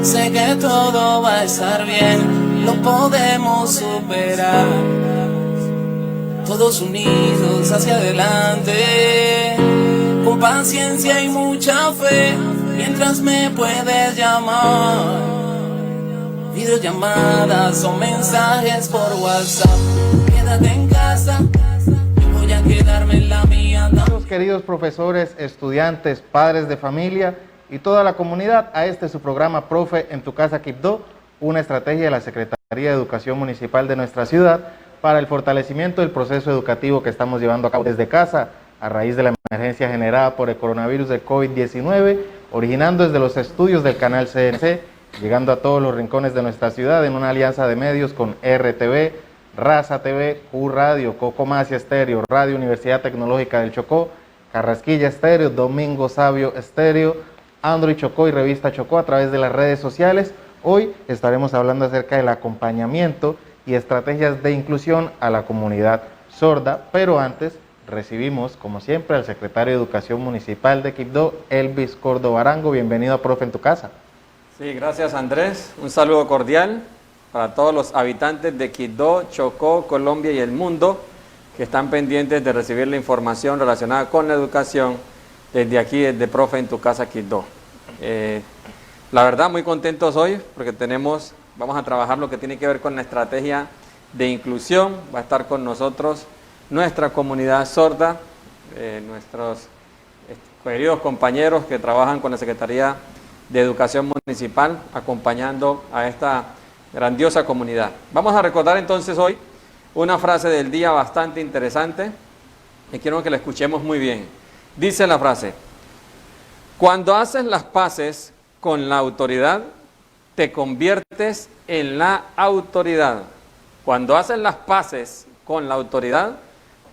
Sé que todo va a estar bien, lo podemos superar. Todos unidos hacia adelante, con paciencia y mucha fe, mientras me puedes llamar. Videollamadas o mensajes por WhatsApp. Quédate en casa, yo voy a quedarme en la mía. Queridos profesores, estudiantes, padres de familia y toda la comunidad, a este su programa Profe en tu casa Quibdó, una estrategia de la Secretaría de Educación Municipal de nuestra ciudad para el fortalecimiento del proceso educativo que estamos llevando a cabo desde casa a raíz de la emergencia generada por el coronavirus del COVID-19, originando desde los estudios del canal CNC, llegando a todos los rincones de nuestra ciudad en una alianza de medios con RTV, Raza TV, Q Radio, Cocomacia Estéreo, Radio Universidad Tecnológica del Chocó, Carrasquilla Estéreo, Domingo Sabio Estéreo, Android Chocó y Revista Chocó a través de las redes sociales. Hoy estaremos hablando acerca del acompañamiento y estrategias de inclusión a la comunidad sorda, pero antes recibimos, como siempre, al secretario de Educación Municipal de Quibdó, Elvis Córdoba Arango. Bienvenido a Profe en tu casa. Sí, gracias Andrés. Un saludo cordial para todos los habitantes de Quibdó, Chocó, Colombia y el mundo que están pendientes de recibir la información relacionada con la educación desde aquí, desde Profe en tu casa Quibdó. La verdad, muy contentos hoy porque vamos a trabajar lo que tiene que ver con la estrategia de inclusión. Va a estar con nosotros nuestra comunidad sorda, nuestros queridos compañeros que trabajan con la Secretaría de Educación Municipal, acompañando a esta grandiosa comunidad. Vamos a recordar entonces hoy una frase del día bastante interesante y quiero que la escuchemos muy bien. Dice la frase: cuando haces las paces con la autoridad, te conviertes en la autoridad. Cuando haces las paces con la autoridad,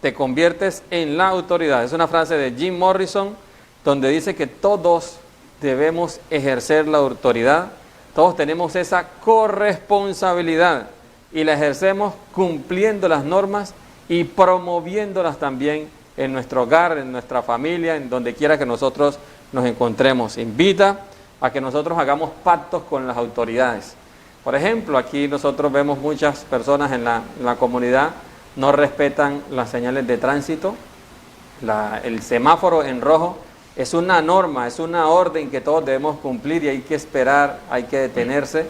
te conviertes en la autoridad. Es una frase de Jim Morrison, donde dice que todos debemos ejercer la autoridad, todos tenemos esa corresponsabilidad y la ejercemos cumpliendo las normas y promoviéndolas también en nuestro hogar, en nuestra familia, en donde quiera que nosotros nos encontremos. Invita a que nosotros hagamos pactos con las autoridades. Por ejemplo, aquí nosotros vemos muchas personas en la comunidad no respetan las señales de tránsito. El semáforo en rojo es una norma, es una orden que todos debemos cumplir y hay que esperar, hay que detenerse.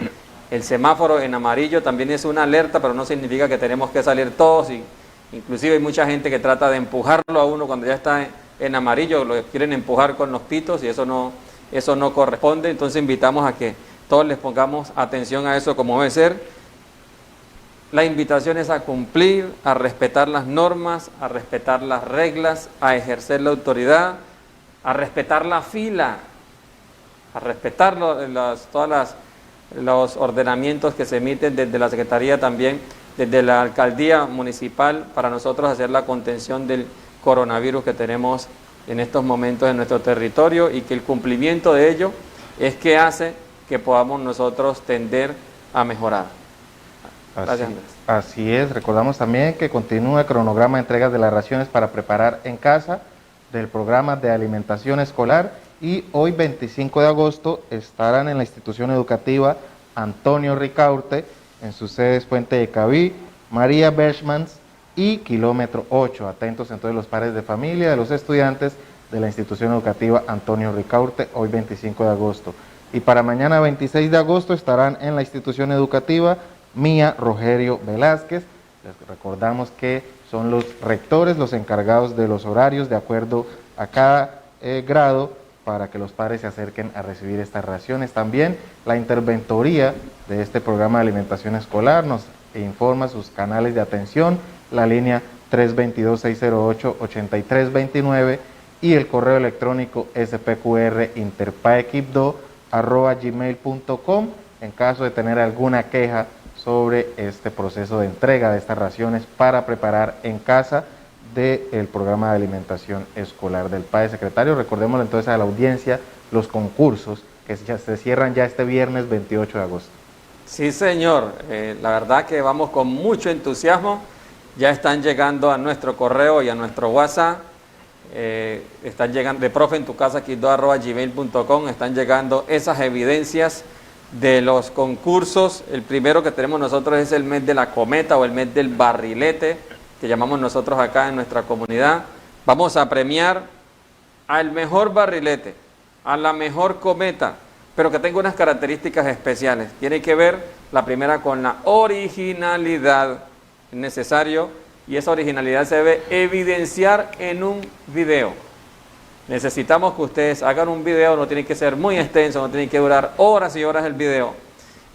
El semáforo en amarillo también es una alerta, pero no significa que tenemos que salir todos. Inclusive hay mucha gente que trata de empujarlo a uno cuando ya está en amarillo, lo quieren empujar con los pitos y eso no corresponde. Entonces invitamos a que todos les pongamos atención a eso como debe ser. La invitación es a cumplir, a respetar las normas, a respetar las reglas, a ejercer la autoridad, a respetar la fila, a respetar todos los ordenamientos que se emiten desde la Secretaría también, desde la Alcaldía Municipal, para nosotros hacer la contención del coronavirus que tenemos en estos momentos en nuestro territorio y que el cumplimiento de ello es que hace que podamos nosotros tender a mejorar. Gracias, Andrés. Así es, recordamos también que continúa el cronograma de entregas de las raciones para preparar en casa del programa de alimentación escolar y hoy 25 de agosto estarán en la institución educativa Antonio Ricaurte, en sus sedes Puente de Cabí, María Berchmans y Kilómetro 8. Atentos entonces los padres de familia de los estudiantes de la institución educativa Antonio Ricaurte, hoy 25 de agosto. Y para mañana 26 de agosto estarán en la institución educativa Mía Rogerio Velázquez. Les recordamos que son los rectores los encargados de los horarios de acuerdo a cada grado para que los padres se acerquen a recibir estas raciones. También la interventoría de este programa de alimentación escolar nos informa sus canales de atención, la línea 322-608-8329 y el correo electrónico spqrinterpaequibdo@gmail.com en caso de tener alguna queja sobre este proceso de entrega de estas raciones para preparar en casa del programa de alimentación escolar del PAE. Secretario, recordemos entonces a la audiencia los concursos que se cierran ya este viernes 28 de agosto. Sí, señor. La verdad que vamos con mucho entusiasmo. Ya están llegando a nuestro correo y a nuestro WhatsApp. Están llegando de profeentucasaquibdo@gmail.com. Están llegando esas evidencias de los concursos. El primero que tenemos nosotros es el mes de la cometa o el mes del barrilete, que llamamos nosotros acá en nuestra comunidad. Vamos a premiar al mejor barrilete, a la mejor cometa, pero que tenga unas características especiales. Tiene que ver, la primera, con la originalidad. Es necesario, y esa originalidad se debe evidenciar en un video. Necesitamos que ustedes hagan un video, no tiene que ser muy extenso, no tiene que durar horas y horas el video,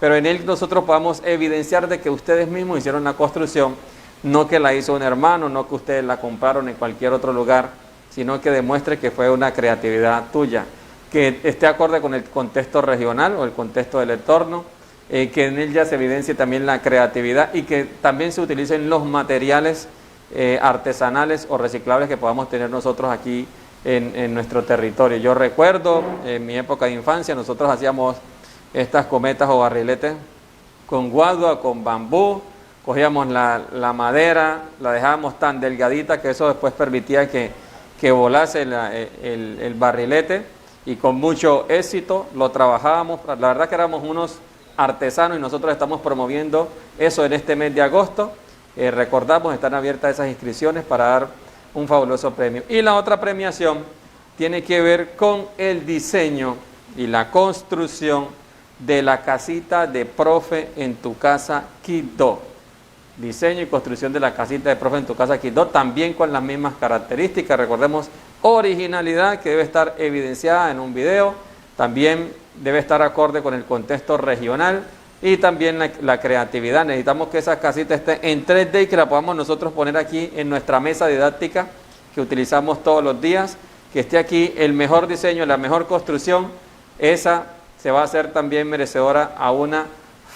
pero en él nosotros podamos evidenciar de que ustedes mismos hicieron la construcción, no que la hizo un hermano, no que ustedes la compraron en cualquier otro lugar, sino que demuestre que fue una creatividad tuya, que esté acorde con el contexto regional o el contexto del entorno, que en él ya se evidencie también la creatividad y que también se utilicen los materiales artesanales o reciclables que podamos tener nosotros aquí en nuestro territorio. Yo recuerdo en mi época de infancia, nosotros hacíamos estas cometas o barriletes con guadua, con bambú, cogíamos la madera, la dejábamos tan delgadita que eso después permitía que volase el barrilete, y con mucho éxito lo trabajábamos. La verdad que éramos unos artesanos y nosotros estamos promoviendo eso en este mes de agosto. Recordamos, están abiertas esas inscripciones para dar un fabuloso premio. Y la otra premiación tiene que ver con el diseño y la construcción de la casita de profe en tu casa Quibdó. Diseño y construcción de la casita de profe en tu casa Quibdó, también con las mismas características. Recordemos, originalidad que debe estar evidenciada en un video, también debe estar acorde con el contexto regional y también la creatividad. Necesitamos que esa casita esté en 3D y que la podamos nosotros poner aquí en nuestra mesa didáctica que utilizamos todos los días, que esté aquí el mejor diseño, la mejor construcción. Esa se va a hacer también merecedora a una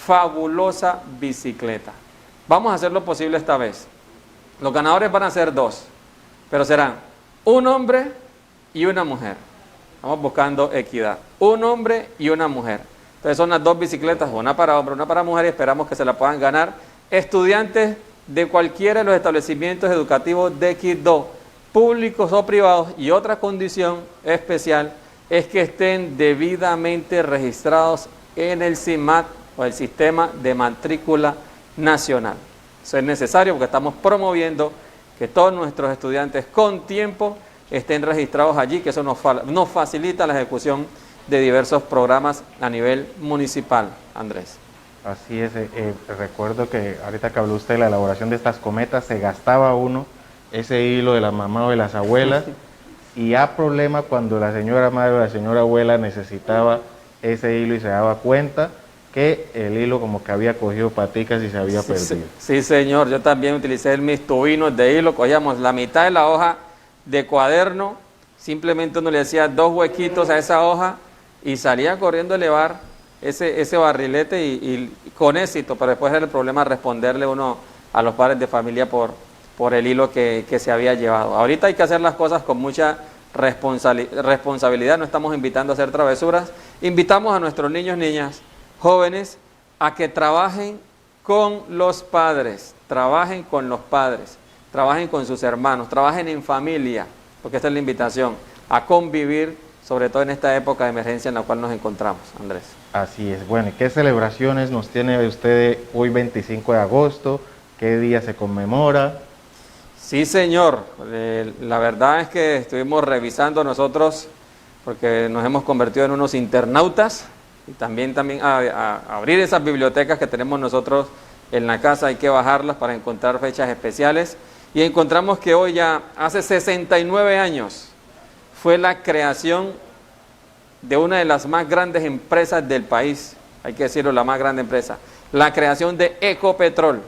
fabulosa bicicleta. Vamos a hacer lo posible esta vez. Los ganadores van a ser 2, pero serán un hombre y una mujer. Estamos buscando equidad. Un hombre y una mujer. Entonces son las 2 bicicletas, una para hombre, una para mujer, y esperamos que se la puedan ganar estudiantes de cualquiera de los establecimientos educativos de Quibdó, públicos o privados, y otra condición especial es que estén debidamente registrados en el SIMAT o el Sistema de Matrícula Nacional. Eso es necesario porque estamos promoviendo que todos nuestros estudiantes con tiempo estén registrados allí, que eso nos facilita la ejecución de diversos programas a nivel municipal. Andrés. Así es, recuerdo que ahorita que habló usted de la elaboración de estas cometas, se gastaba uno ese hilo de la mamá o de las abuelas, y a problema cuando la señora madre o la señora abuela necesitaba ese hilo y se daba cuenta que el hilo como que había cogido paticas y se había perdido. Sí, señor, yo también utilicé mis tubinos de hilo, cogíamos la mitad de la hoja de cuaderno, simplemente uno le hacía 2 huequitos a esa hoja y salía corriendo a elevar ese barrilete y con éxito, pero después era el problema responderle uno a los padres de familia por el hilo que se había llevado. Ahorita hay que hacer las cosas con mucha responsabilidad, no estamos invitando a hacer travesuras, invitamos a nuestros niños, niñas, jóvenes, a que trabajen con los padres, trabajen con los padres, trabajen con sus hermanos, trabajen en familia, porque esta es la invitación, a convivir, sobre todo en esta época de emergencia en la cual nos encontramos, Andrés. Así es. Bueno, ¿qué celebraciones nos tiene usted hoy 25 de agosto? ¿Qué día se conmemora? Sí, señor. La verdad es que estuvimos revisando nosotros, porque nos hemos convertido en unos internautas, y también a abrir esas bibliotecas que tenemos nosotros en la casa, hay que bajarlas para encontrar fechas especiales, y encontramos que hoy ya hace 69 años fue la creación de una de las más grandes empresas del país, hay que decirlo, la más grande empresa, la creación de Ecopetrol.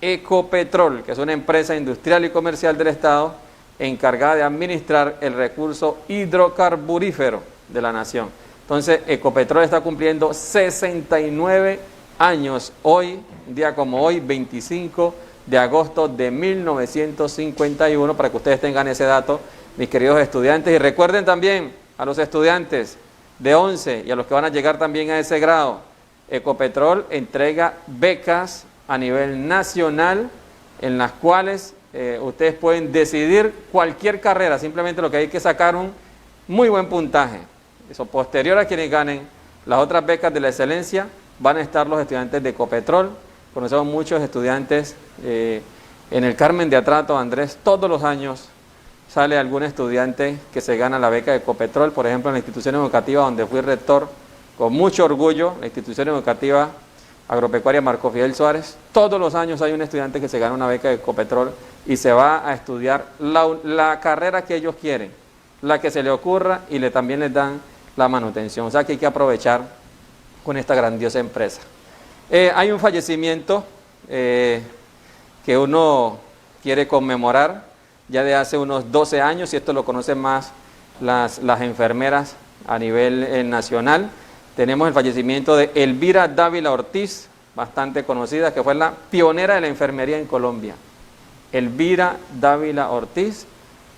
Ecopetrol, que es una empresa industrial y comercial del Estado encargada de administrar el recurso hidrocarburífero de la nación. Entonces, Ecopetrol está cumpliendo 69 años hoy, un día como hoy, 25 de agosto de 1951, para que ustedes tengan ese dato, mis queridos estudiantes. Y recuerden también a los estudiantes de 11 y a los que van a llegar también a ese grado, Ecopetrol entrega becas a nivel nacional en las cuales ustedes pueden decidir cualquier carrera, simplemente lo que hay que sacar un muy buen puntaje. Eso posterior a quienes ganen Las otras becas de la excelencia van a estar los estudiantes de Ecopetrol. Conocemos muchos estudiantes en el Carmen de Atrato, Andrés, todos los años sale algún estudiante que se gana la beca de Ecopetrol. Por ejemplo, en la institución educativa donde fui rector, con mucho orgullo, la institución educativa agropecuaria Marco Fidel Suárez, todos los años hay un estudiante que se gana una beca de Ecopetrol y se va a estudiar la carrera que ellos quieren, la que se le ocurra, y también les dan la manutención. O sea que hay que aprovechar con esta grandiosa empresa. Hay un fallecimiento que uno quiere conmemorar ya de hace unos 12 años, y esto lo conocen más las enfermeras a nivel nacional. Tenemos el fallecimiento de Elvira Dávila Ortiz, bastante conocida, que fue la pionera de la enfermería en Colombia. Elvira Dávila Ortiz,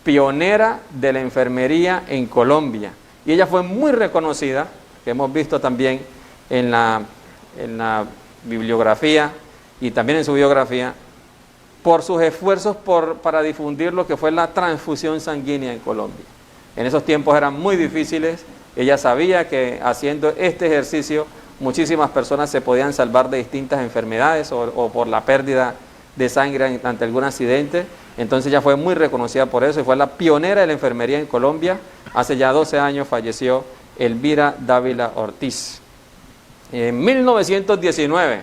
pionera de la enfermería en Colombia. Y ella fue muy reconocida, que hemos visto también en la bibliografía y también en su biografía, por sus esfuerzos para difundir lo que fue la transfusión sanguínea en Colombia. En esos tiempos eran muy difíciles. Ella sabía que haciendo este ejercicio muchísimas personas se podían salvar de distintas enfermedades o por la pérdida de sangre ante algún accidente. Entonces ella fue muy reconocida por eso y fue la pionera de la enfermería en Colombia. Hace ya 12 años falleció Elvira Dávila Ortiz. En 1919,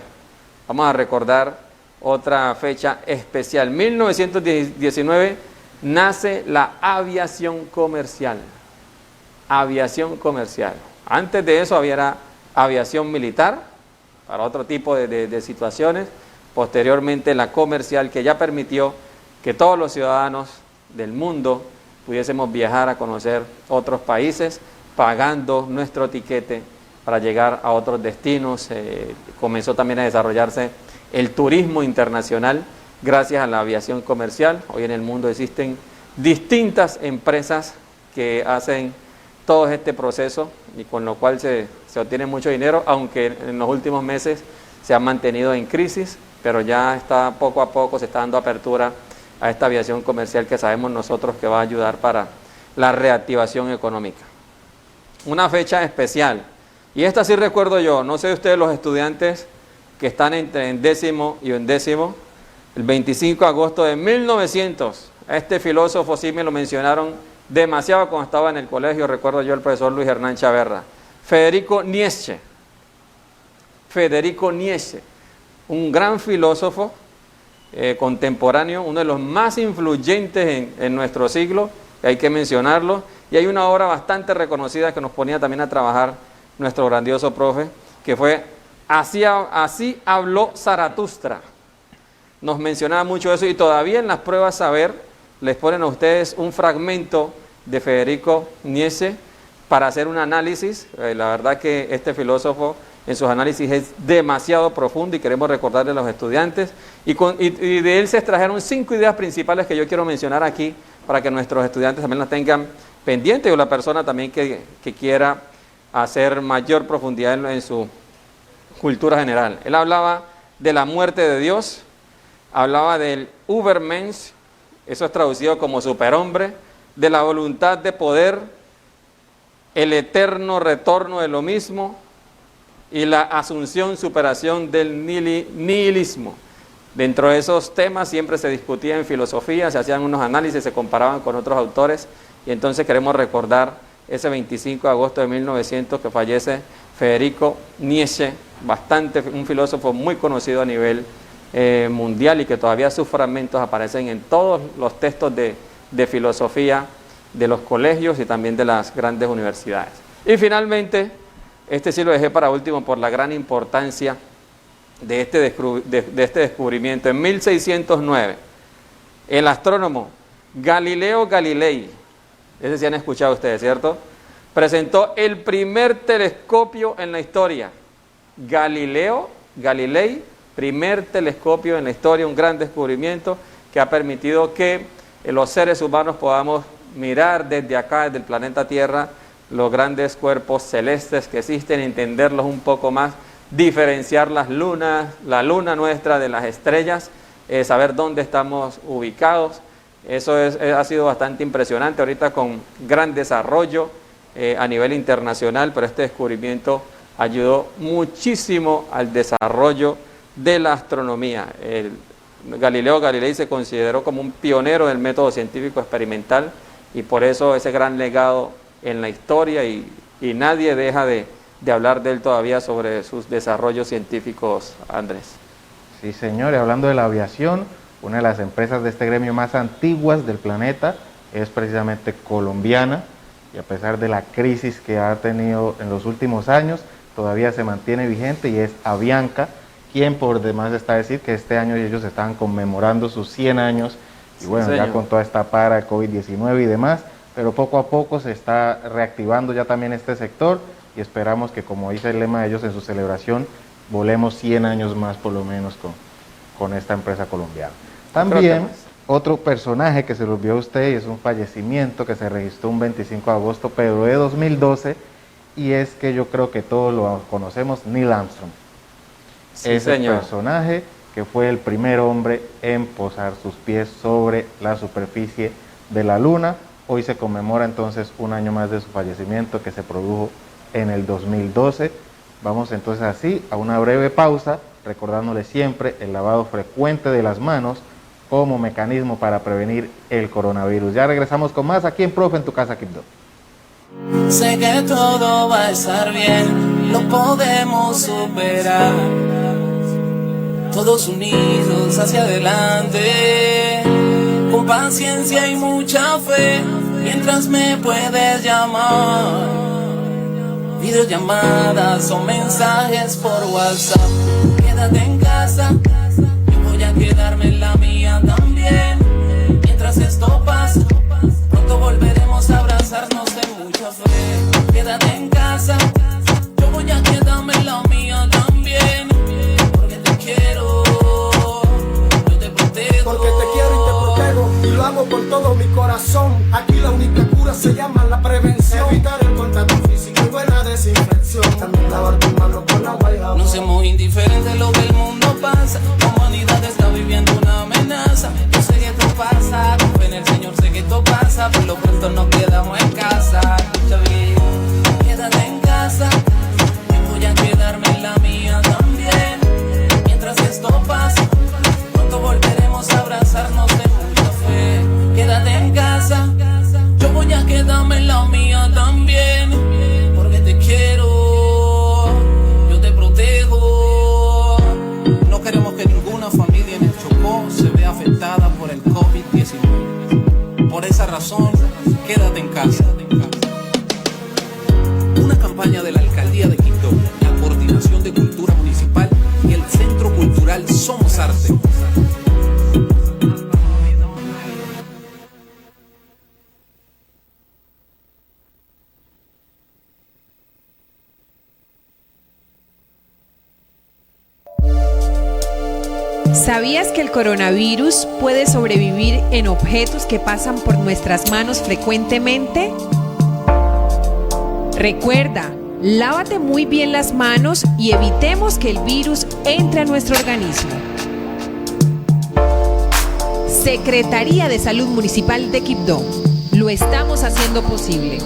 vamos a recordar otra fecha especial. 1919 nace la aviación comercial. Aviación comercial. Antes de eso había aviación militar para otro tipo de situaciones. Posteriormente la comercial, que ya permitió que todos los ciudadanos del mundo pudiésemos viajar a conocer otros países pagando nuestro tiquete para llegar a otros destinos. Comenzó también a desarrollarse el turismo internacional gracias a la aviación comercial. Hoy en el mundo existen distintas empresas que hacen todo este proceso y con lo cual se obtiene mucho dinero, aunque en los últimos meses se ha mantenido en crisis, pero ya está poco a poco, se está dando apertura a esta aviación comercial que sabemos nosotros que va a ayudar para la reactivación económica. Una fecha especial, y esta sí recuerdo yo, no sé ustedes los estudiantes que están entre en décimo y undécimo, el 25 de agosto de 1900, a este filósofo sí me lo mencionaron demasiado cuando estaba en el colegio, recuerdo yo el profesor Luis Hernán Chaverra, Federico Nietzsche, un gran filósofo contemporáneo, uno de los más influyentes en nuestro siglo, que hay que mencionarlo, y hay una obra bastante reconocida que nos ponía también a trabajar nuestro grandioso profe, que fue Así habló Zaratustra. Nos mencionaba mucho eso y todavía en las pruebas saber les ponen a ustedes un fragmento de Federico Nietzsche para hacer un análisis. La verdad que este filósofo en sus análisis es demasiado profundo y queremos recordarle a los estudiantes. Y de él se extrajeron 5 ideas principales que yo quiero mencionar aquí para que nuestros estudiantes también las tengan pendientes, o la persona también que quiera hacer mayor profundidad en su cultura general. Él hablaba de la muerte de Dios, hablaba del Übermensch, eso es traducido como superhombre, de la voluntad de poder, el eterno retorno de lo mismo y la asunción, superación del nihilismo. Dentro de esos temas siempre se discutía en filosofía, se hacían unos análisis, se comparaban con otros autores, y entonces queremos recordar ese 25 de agosto de 1900 que fallece Federico Nietzsche, un filósofo muy conocido a nivel mundial y que todavía sus fragmentos aparecen en todos los textos de filosofía de los colegios y también de las grandes universidades. Y finalmente, este sí lo dejé para último por la gran importancia de este descubrimiento. En 1609, el astrónomo Galileo Galilei, ese sí han escuchado ustedes, ¿cierto?, presentó el primer telescopio en la historia. Galileo Galilei, primer telescopio en la historia, un gran descubrimiento que ha permitido que los seres humanos podamos mirar desde acá, desde el planeta Tierra, los grandes cuerpos celestes que existen, entenderlos un poco más, diferenciar las lunas, la luna nuestra de las estrellas, saber dónde estamos ubicados. Eso ha sido bastante impresionante ahorita con gran desarrollo a nivel internacional, pero este descubrimiento ayudó muchísimo al desarrollo de la astronomía. Galileo Galilei se consideró como un pionero del método científico experimental y por eso ese gran legado en la historia y nadie deja de hablar de él todavía sobre sus desarrollos científicos, Andrés. Sí, señor, y hablando de la aviación, una de las empresas de este gremio más antiguas del planeta es precisamente colombiana, y a pesar de la crisis que ha tenido en los últimos años, todavía se mantiene vigente, y es Avianca, quien por demás está a decir que este año ellos estaban conmemorando sus 100 años, y bueno, ya con toda esta para de COVID-19 y demás, pero poco a poco se está reactivando ya también este sector, y esperamos que, como dice el lema de ellos en su celebración, volemos 100 años más por lo menos con esta empresa colombiana. También otro personaje que se lo olvidó a usted, y es un fallecimiento que se registró un 25 de agosto, pero de 2012, y es que yo creo que todos lo conocemos, Neil Armstrong. Sí, ese personaje que fue el primer hombre en posar sus pies sobre la superficie de la Luna. Hoy se conmemora entonces un año más de su fallecimiento, que se produjo en el 2012. Vamos entonces así a una breve pausa, recordándole siempre el lavado frecuente de las manos como mecanismo para prevenir el coronavirus. Ya regresamos con más aquí en Profe en tu casa Quibdó. Sé que todo va a estar bien, lo podemos superar. Todos unidos hacia adelante, con paciencia y mucha fe, mientras me puedes llamar. Videollamadas o mensajes por WhatsApp. Quédate en casa, yo voy a quedarme en la mía también. Mientras esto pasa, pronto volveremos a abrazarnos de mucha fe. Quédate en casa, yo voy a quedarme en la mía también. Porque te quiero, yo te protejo. Porque te quiero y te protejo, y lo hago con todo mi corazón. Aquí la única cura se llama la prevención. Evitar el contacto físico y buena desinfección. También lavar tus manos con agua y jabón. No seamos indiferentes lo que el mundo pasa. La humanidad está viviendo una amenaza. Yo sé que esto pasa, con fe en el Señor sé que esto pasa. Por lo pronto nos quedamos en casa. Escucha bien, quédate en casa, yo voy a quedarme en la mía también. Mientras esto pasa, pronto volveremos a abrazarnos de mucha fe. Quédate en casa, yo voy a quedarme en la mía también. Porque te quiero, yo te protejo. No queremos que ninguna familia en el Chocó se vea afectada por el COVID-19. Por esa razón, quédate en casa. Una campaña de la Alcaldía de Quibdó, la Coordinación de Cultura Municipal y el Centro Cultural Somos Arte. ¿Sabías que el coronavirus puede sobrevivir en objetos que pasan por nuestras manos frecuentemente? Recuerda, lávate muy bien las manos y evitemos que el virus entre a nuestro organismo. Secretaría de Salud Municipal de Quibdó. Lo estamos haciendo posible.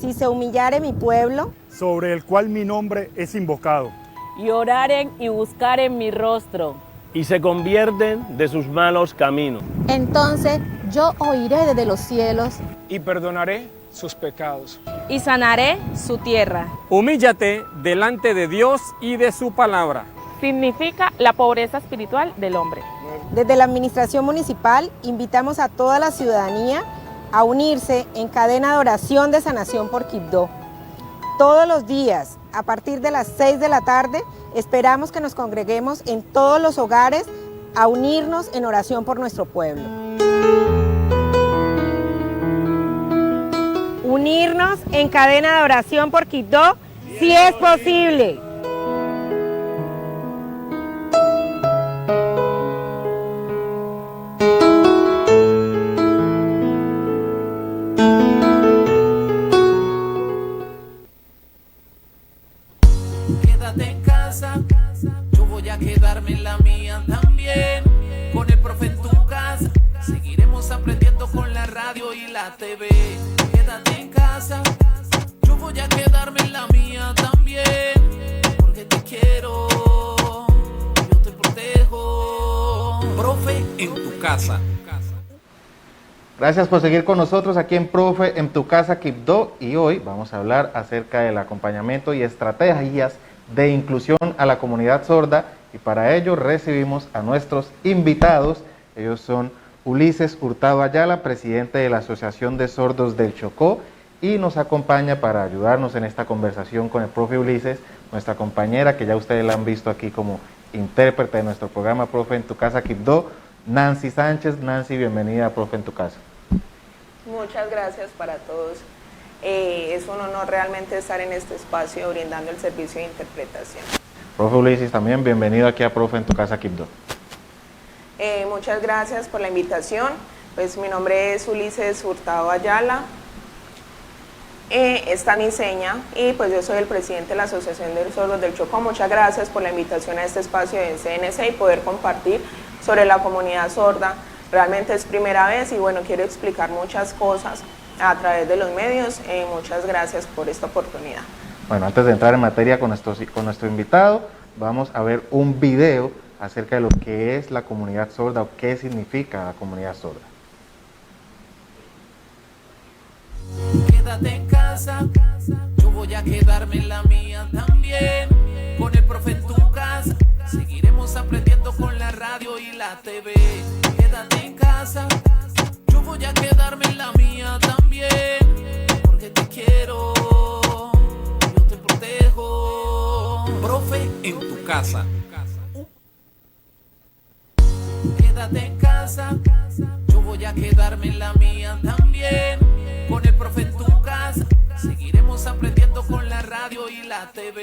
Si se humillare mi pueblo, sobre el cual mi nombre es invocado, y oraren y buscaren mi rostro, y se convierten de sus malos caminos, entonces yo oiré desde los cielos y perdonaré sus pecados, y sanaré su tierra. Humíllate delante de Dios y de su palabra. Significa la pobreza espiritual del hombre. Desde la administración municipal invitamos a toda la ciudadanía a unirse en cadena de oración de sanación por Quibdó. Todos los días, a partir de las 6 de la tarde, esperamos que nos congreguemos en todos los hogares a unirnos en oración por nuestro pueblo. unirnos en cadena de oración por Quibdó, si es posible. Quédate en casa, yo voy a quedarme en la mía también. Con el profe en tu casa, seguiremos aprendiendo con la radio y la TV. Quédate en casa, yo voy a quedarme en la mía también. Porque te quiero, yo te protejo. Profe en tu casa. Gracias por seguir con nosotros aquí en Profe en tu casa Quibdó, y hoy vamos a hablar acerca del acompañamiento y estrategias de inclusión a la comunidad sorda, y para ello recibimos a nuestros invitados. Ellos son Ulises Hurtado Ayala, presidente de la Asociación de Sordos del Chocó, y nos acompaña para ayudarnos en esta conversación con el profe Ulises, nuestra compañera que ya ustedes la han visto aquí como intérprete de nuestro programa Profe en tu casa Quibdó, Nancy Sánchez. Nancy, bienvenida a Profe en tu casa. Muchas gracias para todos. Es un honor realmente estar en este espacio brindando el servicio de interpretación. Profe Ulises, también bienvenido aquí a Profe en tu casa Quibdó. Muchas gracias por la invitación. Pues mi nombre es Ulises Hurtado Ayala, esta mi seña, y pues yo soy el presidente de la Asociación de Sordos del Chocó. Muchas gracias por la invitación a este espacio de CNC y poder compartir sobre la comunidad sorda. Realmente es primera vez y bueno, quiero explicar muchas cosas a través de los medios. Muchas gracias por esta oportunidad. Bueno, antes de entrar en materia con nuestro invitado, vamos a ver un video acerca de lo que es la comunidad sorda o qué significa la comunidad sorda. Quédate en casa, yo voy a quedarme en la mía también. Con el profe en tu casa, seguiremos aprendiendo con la radio y la TV. Quédate en casa, yo voy a quedarme en la mía también. Porque te quiero, yo te protejo. Profe en tu casa. Quédate en casa, yo voy a quedarme en la mía también. Con el profe en tu casa, seguiremos aprendiendo con la radio y la TV.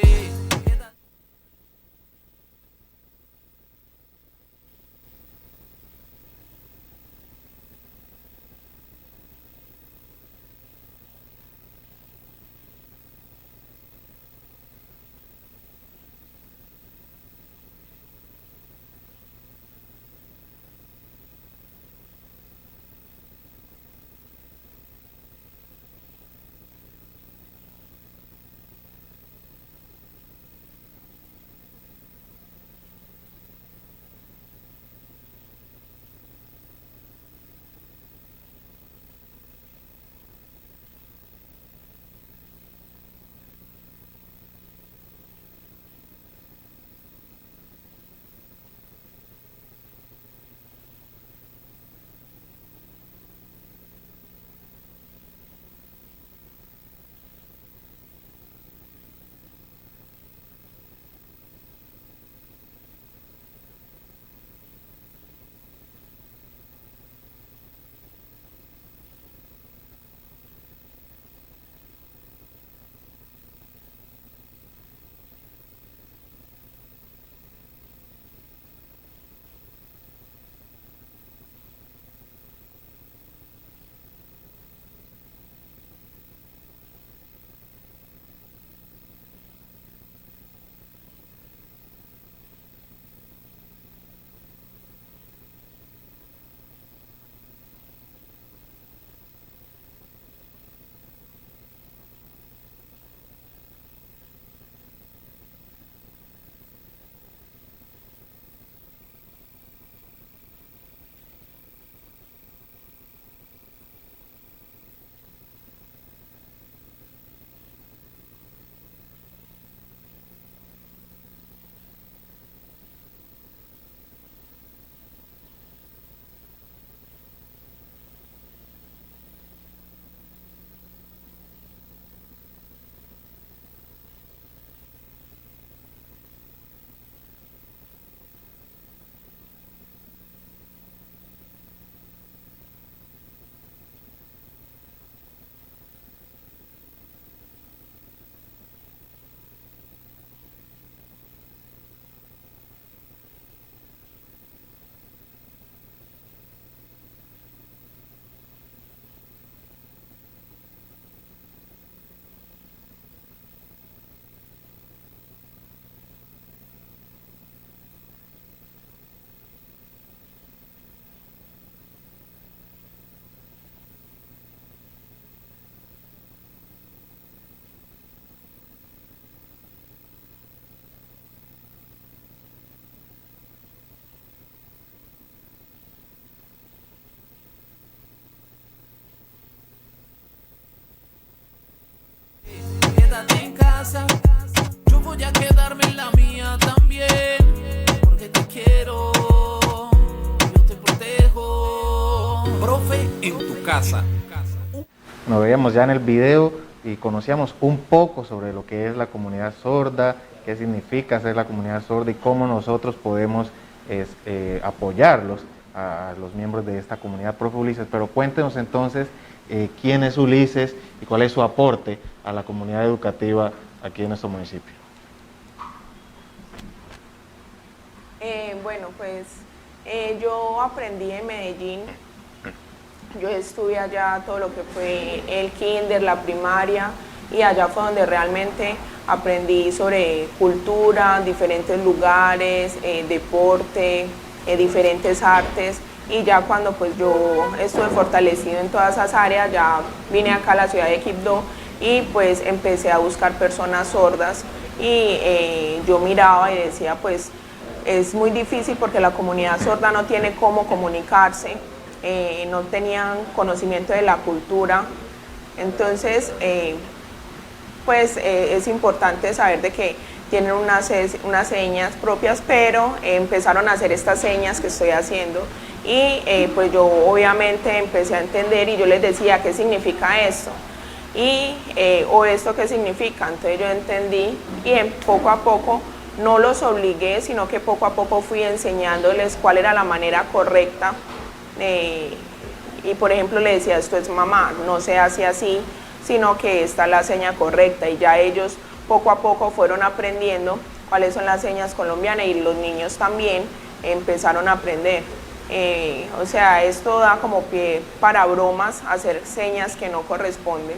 quédate en casa. Yo voy a quedarme en la mía también, porque te quiero, yo te protejo. Profe en tu casa. Nos veíamos ya en el video y conocíamos un poco sobre lo que es la comunidad sorda, qué significa ser la comunidad sorda y cómo nosotros podemos apoyarlos a los miembros de esta comunidad. Profe Ulises, pero cuéntenos entonces quién es Ulises y cuál es su aporte a la comunidad educativa aquí en nuestro municipio. Bueno, pues yo aprendí en Medellín. Yo estudié allá todo lo que fue el kinder, la primaria, y allá fue donde realmente aprendí sobre cultura, diferentes lugares, deporte, diferentes artes, y ya cuando pues yo estuve fortalecido en todas esas áreas, ya vine acá a la ciudad de Quibdó y pues empecé a buscar personas sordas y yo miraba y decía pues es muy difícil porque la comunidad sorda no tiene cómo comunicarse, no tenían conocimiento de la cultura, entonces pues es importante saber de que tienen unas señas propias, pero empezaron a hacer estas señas que estoy haciendo y pues yo obviamente empecé a entender y yo les decía qué significa esto y o esto qué significa, entonces yo entendí y poco a poco no los obligué, sino que poco a poco fui enseñándoles cuál era la manera correcta y por ejemplo le decía esto es mamá, no se hace así, sino que esta es la seña correcta y ya ellos poco a poco fueron aprendiendo cuáles son las señas colombianas y los niños también empezaron a aprender. O sea, esto da como pie para bromas, hacer señas que no corresponden.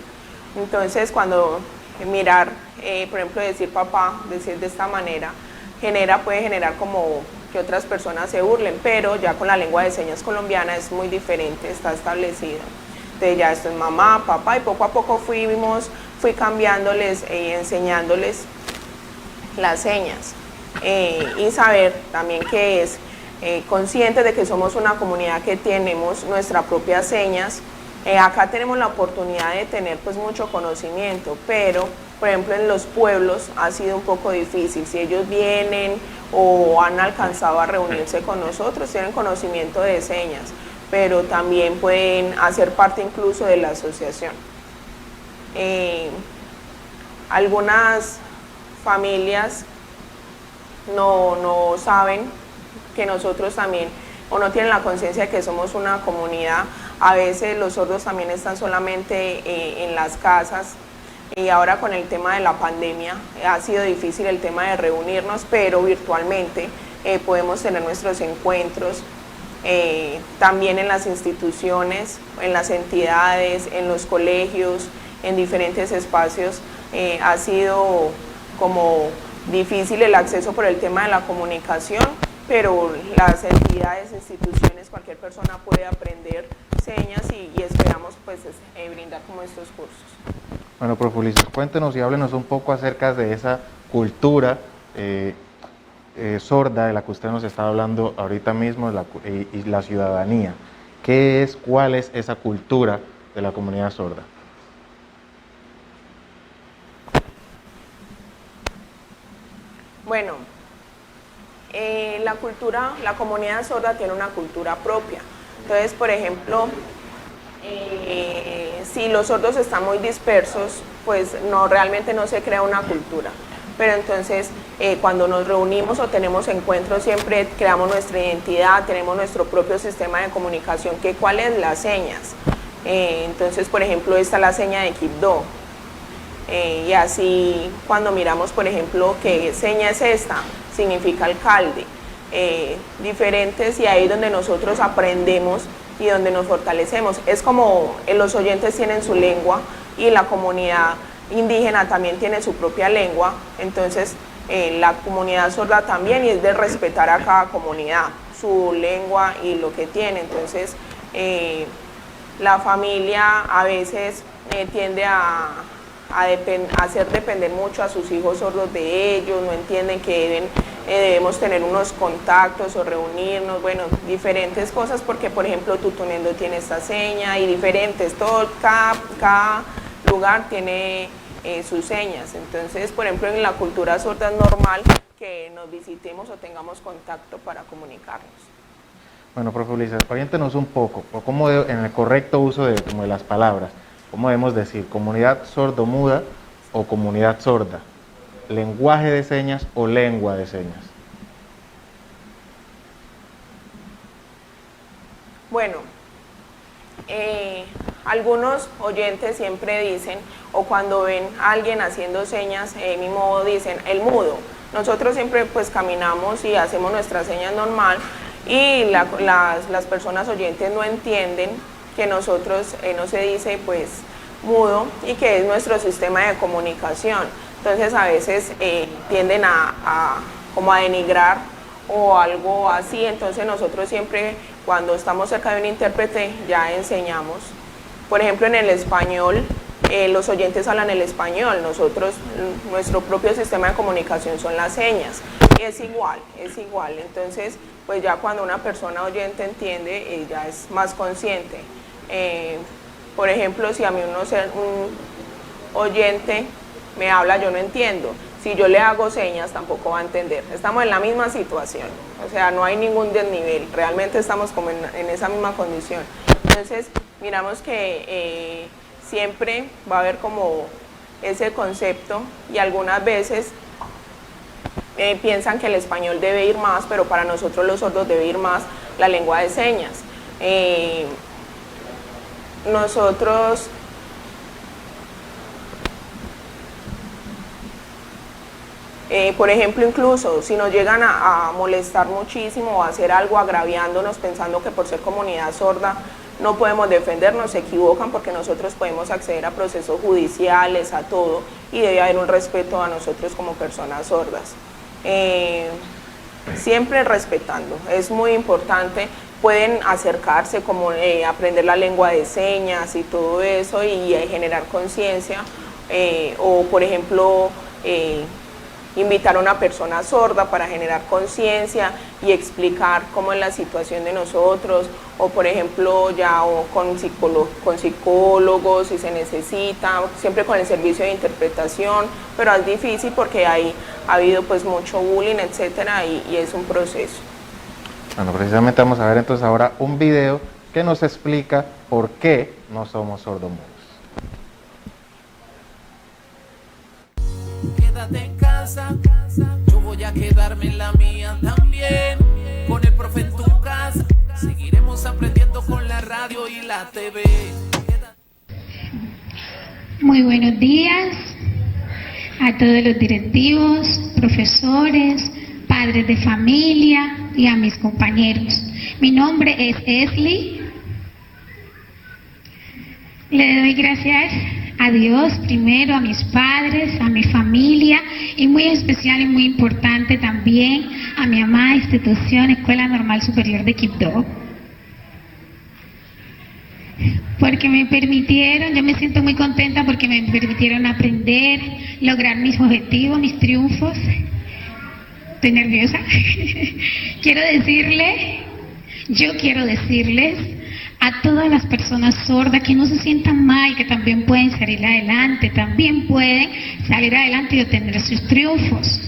Entonces cuando mirar, por ejemplo decir papá, decir de esta manera, puede generar como que otras personas se burlen, pero ya con la lengua de señas colombiana es muy diferente, está establecido. Entonces ya esto es mamá, papá y poco a poco fui cambiándoles y enseñándoles las señas y saber también que es conscientes de que somos una comunidad que tenemos nuestras propias señas. Acá tenemos la oportunidad de tener pues mucho conocimiento, pero por ejemplo en los pueblos ha sido un poco difícil. Si ellos vienen o han alcanzado a reunirse con nosotros, tienen conocimiento de señas, pero también pueden hacer parte incluso de la asociación. Algunas familias no saben que nosotros también, o no tienen la conciencia de que somos una comunidad. A veces los sordos también están solamente en las casas y ahora con el tema de la pandemia ha sido difícil el tema de reunirnos, pero virtualmente podemos tener nuestros encuentros. También en las instituciones, en las entidades, en los colegios, en diferentes espacios, ha sido como difícil el acceso por el tema de la comunicación, pero las entidades, instituciones, cualquier persona puede aprender señas y esperamos pues brindar como estos cursos. Bueno, profe Ulises, cuéntenos y háblenos un poco acerca de esa cultura sorda de la que usted nos está hablando ahorita mismo y la ciudadanía. ¿Cuál es esa cultura de la comunidad sorda? Bueno, la comunidad sorda tiene una cultura propia. Entonces, por ejemplo, si los sordos están muy dispersos, pues realmente no se crea una cultura. Pero entonces, cuando nos reunimos o tenemos encuentros, siempre creamos nuestra identidad, tenemos nuestro propio sistema de comunicación, ¿cuáles son las señas? Entonces, por ejemplo, esta es la seña de Quibdó. Y así, cuando miramos, por ejemplo, ¿qué seña es esta? Significa alcalde. Diferentes, y ahí es donde nosotros aprendemos y donde nos fortalecemos. Es como los oyentes tienen su lengua y la comunidad indígena también tiene su propia lengua, entonces la comunidad sorda también, y es de respetar a cada comunidad, su lengua y lo que tiene. Entonces la familia a veces tiende a hacer depender mucho a sus hijos sordos de ellos, no entienden que debemos tener unos contactos o reunirnos, bueno, diferentes cosas, porque por ejemplo Tutunendo tiene esta seña y diferentes, cada lugar tiene sus señas. Entonces, por ejemplo, en la cultura sorda es normal que nos visitemos o tengamos contacto para comunicarnos. Bueno, profe Ulises, oriéntenos un poco, por cómo en el correcto uso de, como de las palabras, ¿cómo debemos decir? ¿Comunidad sordomuda o comunidad sorda? ¿Lenguaje de señas o lengua de señas? Bueno, algunos oyentes siempre dicen, o cuando ven a alguien haciendo señas, mi modo dicen, el mudo. Nosotros siempre pues caminamos y hacemos nuestras señas normal y las personas oyentes no entienden que nosotros no se dice pues mudo y que es nuestro sistema de comunicación. Entonces a veces tienden como a denigrar o algo así, entonces nosotros siempre cuando estamos cerca de un intérprete ya enseñamos. Por ejemplo, en el español, los oyentes hablan el español, nosotros, nuestro propio sistema de comunicación son las señas, es igual, entonces pues ya cuando una persona oyente entiende, ya es más consciente. Por ejemplo, si a mí un oyente me habla, yo no entiendo. Si yo le hago señas, tampoco va a entender. Estamos en la misma situación, o sea, no hay ningún desnivel, realmente estamos como en esa misma condición. Entonces, miramos que siempre va a haber como ese concepto y algunas veces piensan que el español debe ir más, pero para nosotros los sordos debe ir más la lengua de señas. Nosotros por ejemplo, incluso si nos llegan a molestar muchísimo o a hacer algo agraviándonos pensando que por ser comunidad sorda no podemos defendernos, se equivocan porque nosotros podemos acceder a procesos judiciales, a todo, y debe haber un respeto a nosotros como personas sordas. Siempre respetando, es muy importante. Pueden acercarse, como aprender la lengua de señas y todo eso y generar conciencia, o por ejemplo invitar a una persona sorda para generar conciencia y explicar cómo es la situación de nosotros, o por ejemplo ya con psicólogos si se necesita, siempre con el servicio de interpretación, pero es difícil porque ha habido pues mucho bullying, etcétera, y es un proceso. Bueno, precisamente vamos a ver entonces ahora un video que nos explica por qué no somos sordomudos. Quédate en casa, yo voy a quedarme en la mía también. Con el profe en tu casa, seguiremos aprendiendo con la radio y la TV. Muy buenos días a todos los directivos, profesores, padres de familia y a mis compañeros. Mi nombre es Esli. Le doy gracias a Dios primero, a mis padres, a mi familia y muy especial y muy importante también a mi amada institución Escuela Normal Superior de Quibdó, porque me permitieron, yo me siento muy contenta porque me permitieron aprender, lograr mis objetivos, mis triunfos. Estoy nerviosa. Quiero decirles a todas las personas sordas que no se sientan mal, que también pueden salir adelante, y obtener sus triunfos.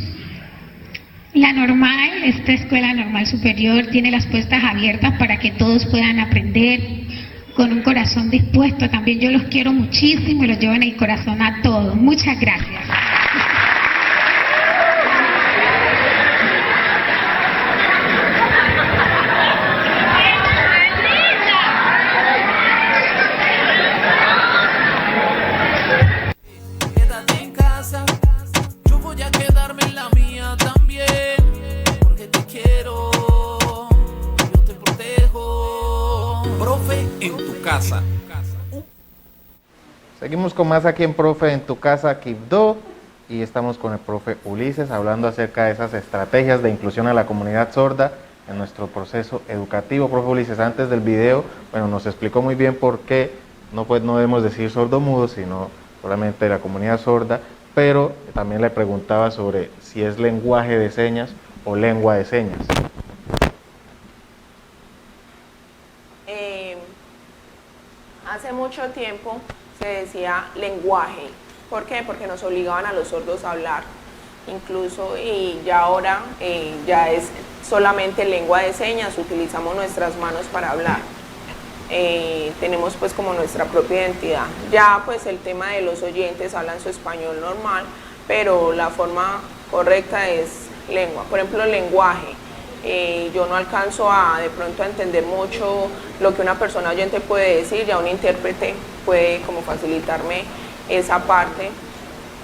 Esta Escuela Normal Superior tiene las puertas abiertas para que todos puedan aprender con un corazón dispuesto. También yo los quiero muchísimo y los llevo en el corazón a todos. Muchas gracias. Seguimos con más aquí en Profe en tu casa Quibdó y estamos con el profe Ulises hablando acerca de esas estrategias de inclusión a la comunidad sorda en nuestro proceso educativo. Profe Ulises, antes del video, bueno, nos explicó muy bien por qué no debemos decir sordomudo, sino solamente la comunidad sorda, pero también le preguntaba sobre si es lenguaje de señas o lengua de señas. Hace mucho tiempo se decía lenguaje, ¿Por qué? Porque nos obligaban a los sordos a hablar. Incluso y ya ahora ya es solamente lengua de señas, utilizamos nuestras manos para hablar. Tenemos pues como nuestra propia identidad. Ya pues el tema de los oyentes hablan su español normal, pero la forma correcta es lengua. Por ejemplo, lenguaje. Yo no alcanzo de pronto a entender mucho lo que una persona oyente puede decir, ya un intérprete puede como facilitarme esa parte.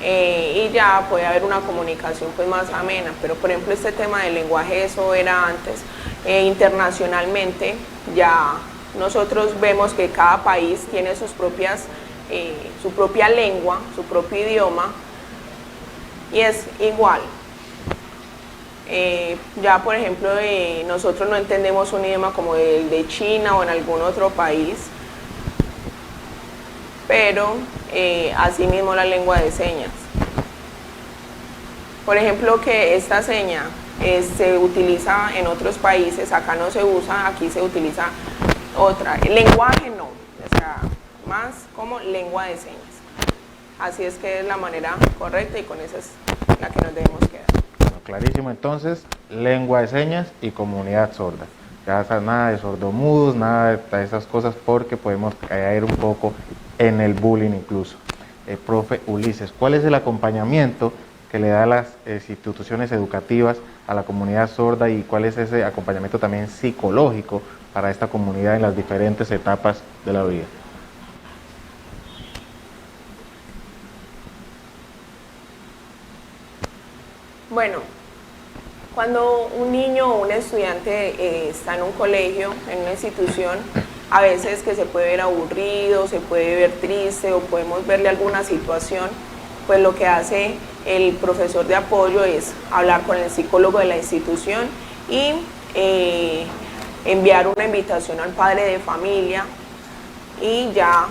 Y ya puede haber una comunicación pues más amena, pero por ejemplo este tema del lenguaje, eso era antes. Internacionalmente ya nosotros vemos que cada país tiene su propia lengua, su propio idioma, y es igual. Ya por ejemplo nosotros no entendemos un idioma como el de China o en algún otro país, pero asimismo la lengua de señas. Por ejemplo, que esta seña se utiliza en otros países, acá no se usa, aquí se utiliza otra. El lenguaje no, o sea, más como lengua de señas. Así es que es la manera correcta y con esa es la que nos debemos quedar. Bueno, clarísimo, entonces, lengua de señas y comunidad sorda. Ya nada de sordomudos, nada de esas cosas, porque podemos caer un poco en el bullying incluso. Profe Ulises, ¿cuál es el acompañamiento que le da a las instituciones educativas a la comunidad sorda y cuál es ese acompañamiento también psicológico para esta comunidad en las diferentes etapas de la vida? Bueno, cuando un niño o un estudiante está en un colegio, en una institución, a veces que se puede ver aburrido, se puede ver triste o podemos verle alguna situación, pues lo que hace el profesor de apoyo es hablar con el psicólogo de la institución y enviar una invitación al padre de familia y ya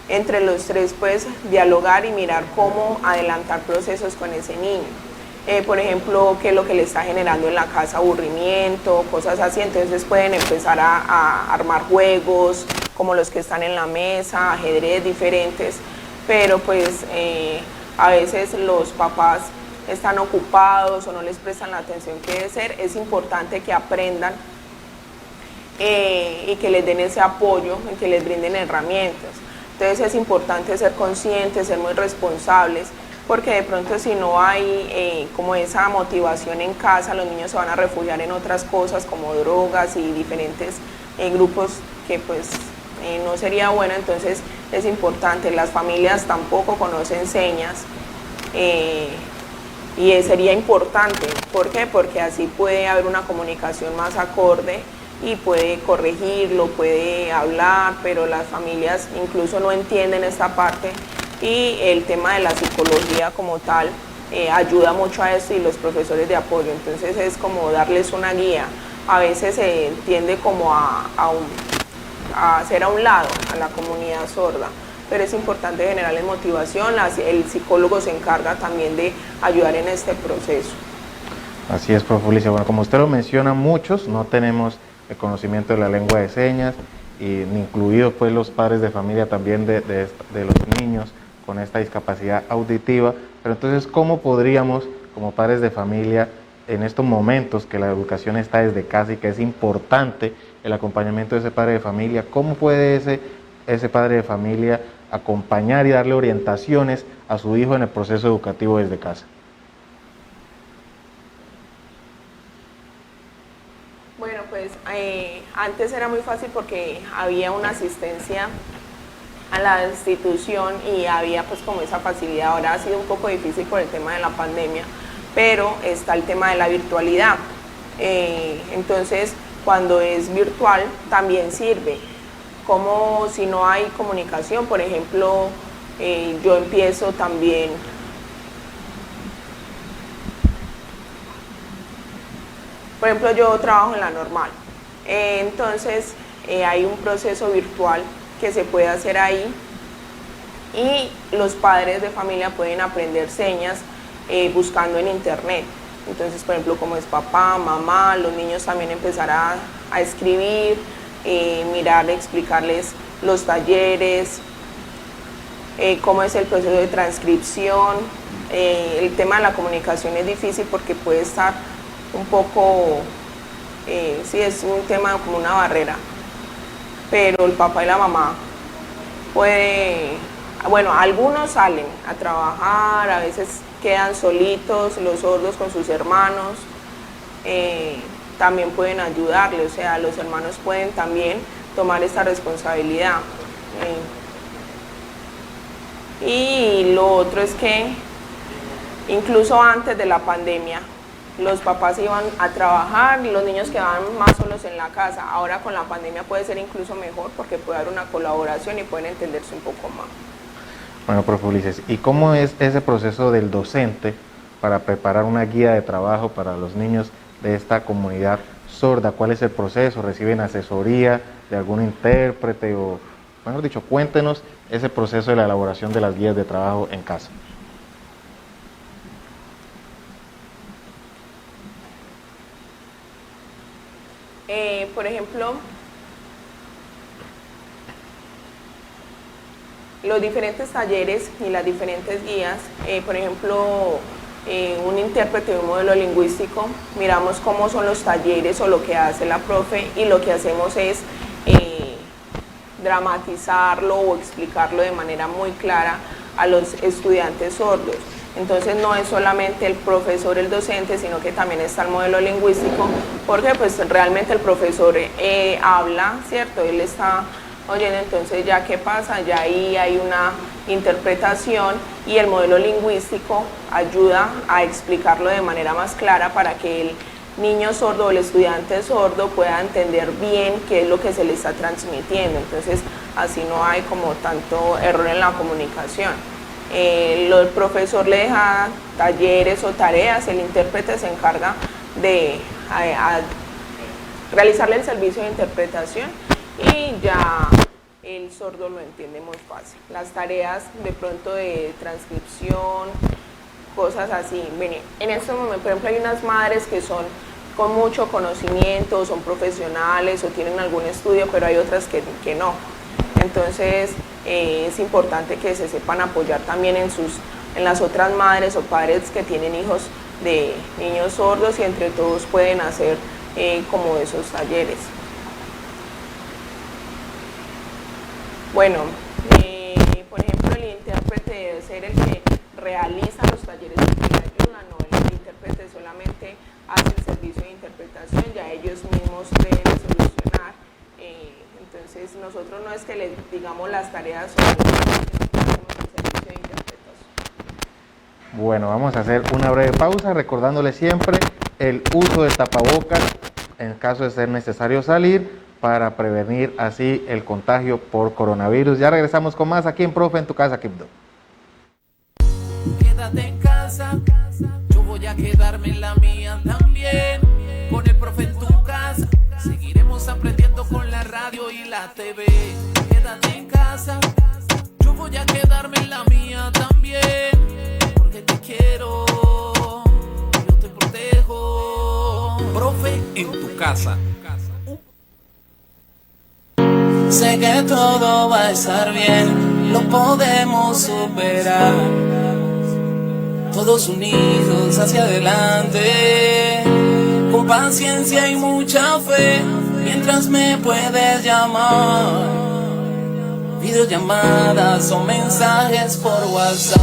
entre los tres pues dialogar y mirar cómo adelantar procesos con ese niño. Por ejemplo, qué es lo que le está generando en la casa, aburrimiento, cosas así. Entonces pueden empezar a armar juegos como los que están en la mesa, ajedrez diferentes, pero pues a veces los papás están ocupados o no les prestan la atención que debe ser. Es importante que aprendan y que les den ese apoyo, y que les brinden herramientas. Entonces es importante ser conscientes, ser muy responsables, porque de pronto si no hay como esa motivación en casa, los niños se van a refugiar en otras cosas como drogas y diferentes grupos que pues no sería bueno. Entonces es importante, las familias tampoco conocen señas y sería importante. ¿Por qué? Porque así puede haber una comunicación más acorde y puede corregirlo, puede hablar, pero las familias incluso no entienden esta parte. Y el tema de la psicología como tal ayuda mucho a esto y los profesores de apoyo. Entonces es como darles una guía. A veces se tiende como a hacer a un lado a la comunidad sorda, pero es importante generarles motivación. El psicólogo se encarga también de ayudar en este proceso. Así es, profe Ulises. Bueno, como usted lo menciona, muchos no tenemos el conocimiento de la lengua de señas, incluidos pues los padres de familia también de los niños con esta discapacidad auditiva. Pero entonces, ¿cómo podríamos, como padres de familia, en estos momentos que la educación está desde casa y que es importante el acompañamiento de ese padre de familia, cómo puede ese padre de familia acompañar y darle orientaciones a su hijo en el proceso educativo desde casa? Bueno, pues antes era muy fácil porque había una asistencia a la institución y había pues como esa facilidad. Ahora ha sido un poco difícil por el tema de la pandemia, pero está el tema de la virtualidad. Entonces, cuando es virtual también sirve. Como si no hay comunicación, por ejemplo, yo empiezo también por ejemplo, yo trabajo en la normal, entonces hay un proceso virtual que se puede hacer ahí y los padres de familia pueden aprender señas buscando en internet. Entonces, por ejemplo, como es papá, mamá, los niños también empezar a escribir, mirar, explicarles los talleres cómo es el proceso de transcripción. El tema de la comunicación es difícil porque puede estar un poco, sí, es un tema como una barrera, pero el papá y la mamá bueno, algunos salen a trabajar, a veces quedan solitos, los sordos con sus hermanos, también pueden ayudarle, o sea, los hermanos pueden también tomar esta responsabilidad. Y lo otro es que incluso antes de la pandemia, los papás iban a trabajar y los niños quedaban más solos en la casa. Ahora con la pandemia puede ser incluso mejor porque puede haber una colaboración y pueden entenderse un poco más. Bueno, profe Ulises, ¿y cómo es ese proceso del docente para preparar una guía de trabajo para los niños de esta comunidad sorda? ¿Cuál es el proceso? ¿Reciben asesoría de algún intérprete? O, mejor dicho, cuéntenos ese proceso de la elaboración de las guías de trabajo en casa. Por ejemplo, los diferentes talleres y las diferentes guías, por ejemplo, un intérprete de un modelo lingüístico, miramos cómo son los talleres o lo que hace la profe y lo que hacemos es dramatizarlo o explicarlo de manera muy clara a los estudiantes sordos. Entonces no es solamente el profesor, el docente, sino que también está el modelo lingüístico, porque pues realmente el profesor habla, ¿cierto? Él está oyendo, entonces ya qué pasa, ya ahí hay una interpretación y el modelo lingüístico ayuda a explicarlo de manera más clara para que el niño sordo o el estudiante sordo pueda entender bien qué es lo que se le está transmitiendo. Entonces así no hay como tanto error en la comunicación. El profesor le deja talleres o tareas, el intérprete se encarga de realizarle el servicio de interpretación y ya el sordo lo entiende muy fácil. Las tareas de pronto de transcripción, cosas así. Miren, en este momento, por ejemplo, hay unas madres que son con mucho conocimiento, son profesionales o tienen algún estudio, pero hay otras que no. Entonces es importante que se sepan apoyar también en las otras madres o padres que tienen hijos de niños sordos y entre todos pueden hacer como esos talleres. Bueno, por ejemplo, el intérprete debe ser el que realiza los talleres y que ayuda, no, el intérprete solamente hace el servicio de interpretación, ya ellos mismos deben solucionar. Entonces nosotros no es que les digamos las tareas sobre el servicio de interpretación. Bueno, vamos a hacer una breve pausa recordándole siempre el uso de tapabocas en caso de ser necesario salir para prevenir así el contagio por coronavirus. Ya regresamos con más aquí en Profe en tu casa Quibdó. Quédate en casa, yo voy a quedarme en la mía también. Con el Profe en tu casa, seguiremos aprendiendo con la radio y la TV. Quédate en casa, yo voy a quedarme en la mía también. Porque te quiero, yo te protejo. Profe en tu casa. Sé que todo va a estar bien, lo podemos superar. Todos unidos hacia adelante, con paciencia y mucha fe, mientras me puedes llamar. Videollamadas o mensajes por WhatsApp.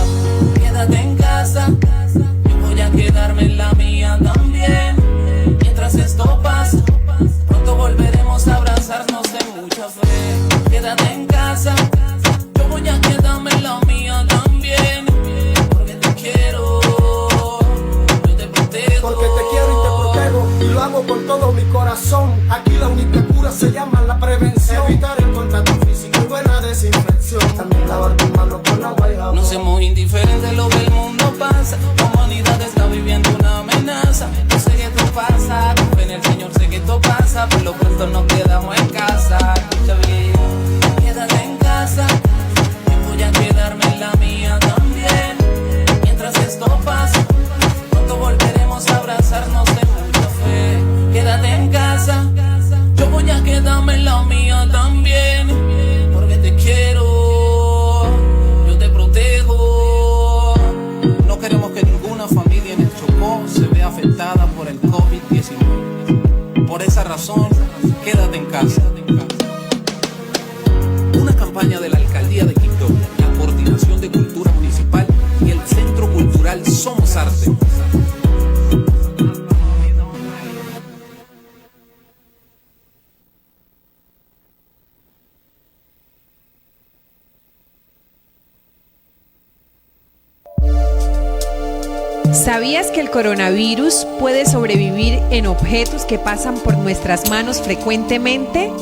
Quédate en casa, yo voy a quedarme en la mía también. Mientras esto pasa, pronto volveremos a abrazarnos de mucha fe. Quédate en casa, yo voy a quedarme en la mía también. Porque te quiero, yo te protejo. Porque te quiero y te protejo, y lo hago con todo mi corazón. Aquí la única cura se llama la prevención. Evitar el contacto físico y buena desinfección. También lavar tus manos con agua y jabón. No seamos indiferentes, lo que el mundo pasa. La humanidad está viviendo una amenaza. Yo sé que esto pasa, confía en el Señor, sé que esto pasa. Por lo pronto nos quedamos en casa. Escucha bien, quédate en casa, yo voy a quedarme en la mía también. Mientras esto pasa, pronto volveremos a abrazarnos de mucha fe. Quédate en casa, yo voy a quedarme en la mía también. Porque te quiero, yo te ¿Sabías que el coronavirus puede sobrevivir en objetos que pasan por nuestras manos frecuentemente?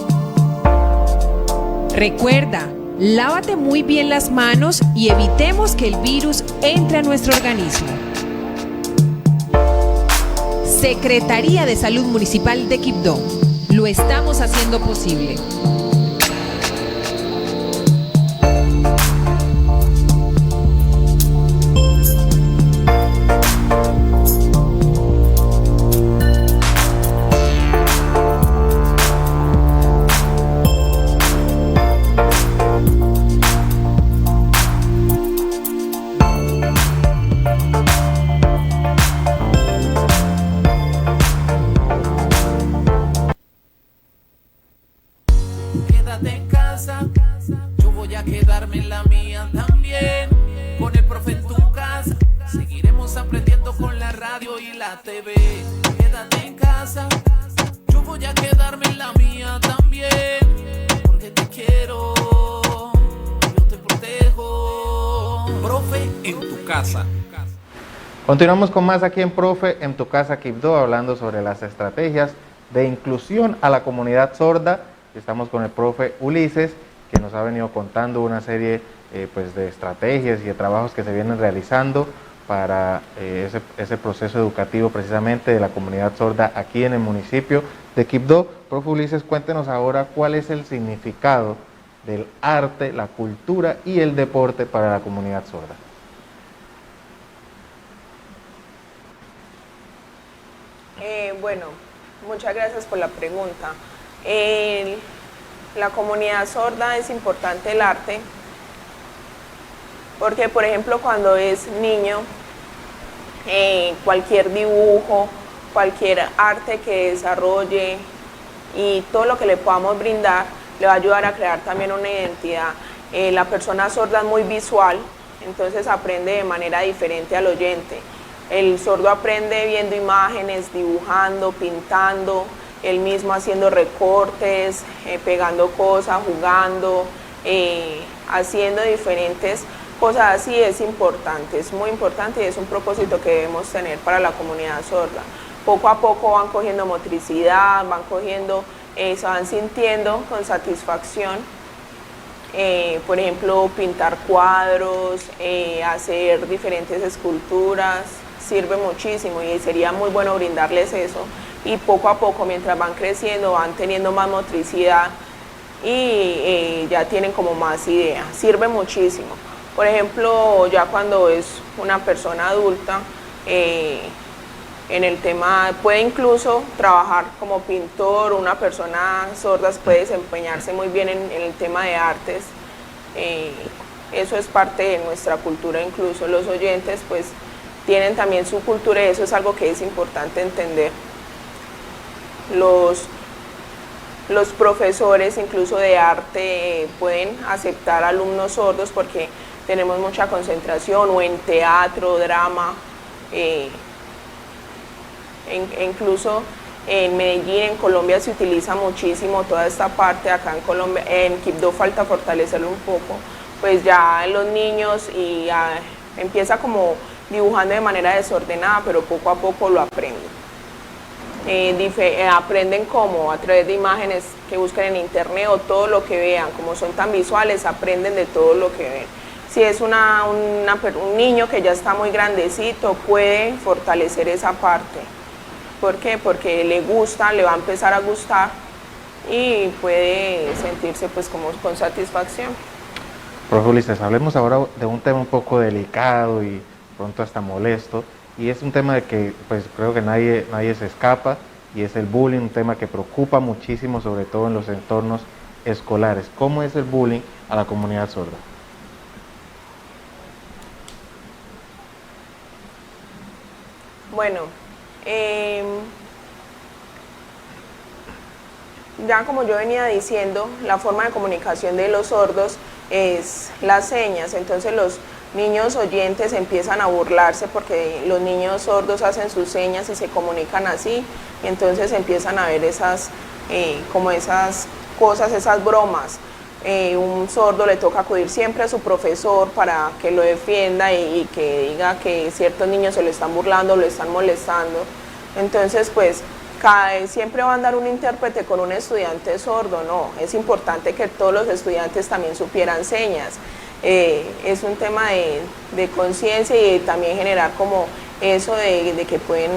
Recuerda, lávate muy bien las manos y evitemos que el virus entre a nuestro organismo. Secretaría de Salud Municipal de Quibdó. Lo estamos haciendo posible. Quédate en casa, yo voy a quedarme en la mía también. Con el profe en tu casa, seguiremos aprendiendo con la radio y la TV. Quédate en casa, yo voy a quedarme en la mía también. Porque te quiero, yo te protejo. Profe en tu casa. Continuamos con más aquí en Profe en tu casa Quibdó, hablando sobre las estrategias de inclusión a la comunidad sorda. Estamos con el profe Ulises, que nos ha venido contando una serie pues de estrategias y de trabajos que se vienen realizando para ese proceso educativo precisamente de la comunidad sorda aquí en el municipio de Quibdó. Profe Ulises, cuéntenos ahora cuál es el significado del arte, la cultura y el deporte para la comunidad sorda. Bueno, muchas gracias por la pregunta. La comunidad sorda es importante el arte porque, por ejemplo, cuando es niño, cualquier dibujo, cualquier arte que desarrolle y todo lo que le podamos brindar le va a ayudar a crear también una identidad. La persona sorda es muy visual, entonces aprende de manera diferente al oyente. El sordo aprende viendo imágenes, dibujando, pintando, él mismo haciendo recortes, pegando cosas, jugando, haciendo diferentes cosas así. Es importante, es muy importante y es un propósito que debemos tener para la comunidad sorda. Poco a poco van cogiendo motricidad, van cogiendo, se van sintiendo con satisfacción. Por ejemplo, pintar cuadros, hacer diferentes esculturas, sirve muchísimo y sería muy bueno brindarles eso. Y poco a poco, mientras van creciendo, van teniendo más motricidad y ya tienen como más ideas. Sirve muchísimo. Por ejemplo, ya cuando es una persona adulta, en el tema, puede incluso trabajar como pintor. Una persona sorda puede desempeñarse muy bien en el tema de artes. Eso es parte de nuestra cultura, incluso los oyentes pues tienen también su cultura y eso es algo que es importante entender. Los profesores incluso de arte pueden aceptar alumnos sordos porque tenemos mucha concentración, o en teatro, drama, incluso en Medellín, en Colombia se utiliza muchísimo toda esta parte. Acá en Colombia, en Quibdó falta fortalecerlo un poco, pues ya los niños y empieza como dibujando de manera desordenada, pero poco a poco lo aprenden. Aprenden como a través de imágenes que buscan en internet o todo lo que vean, como son tan visuales, aprenden de todo lo que ven. Si es un niño que ya está muy grandecito, puede fortalecer esa parte. ¿Por qué? Porque le gusta, le va a empezar a gustar y puede sentirse pues como con satisfacción. Profe Ulises, hablemos ahora de un tema un poco delicado y pronto hasta molesto, y es un tema de que pues creo que nadie se escapa, y es el bullying, un tema que preocupa muchísimo, sobre todo en los entornos escolares. ¿Cómo es el bullying a la comunidad sorda? Bueno, ya como yo venía diciendo, la forma de comunicación de los sordos es las señas. Entonces los niños oyentes empiezan a burlarse porque los niños sordos hacen sus señas y se comunican así, y entonces empiezan a ver esas como esas cosas, esas bromas. un sordo le toca acudir siempre a su profesor para que lo defienda y que diga que ciertos niños se lo están burlando, lo están molestando. Entonces, pues, siempre va a andar un intérprete con un estudiante sordo, no, es importante que todos los estudiantes también supieran señas. Es un tema de conciencia y también generar como eso de que pueden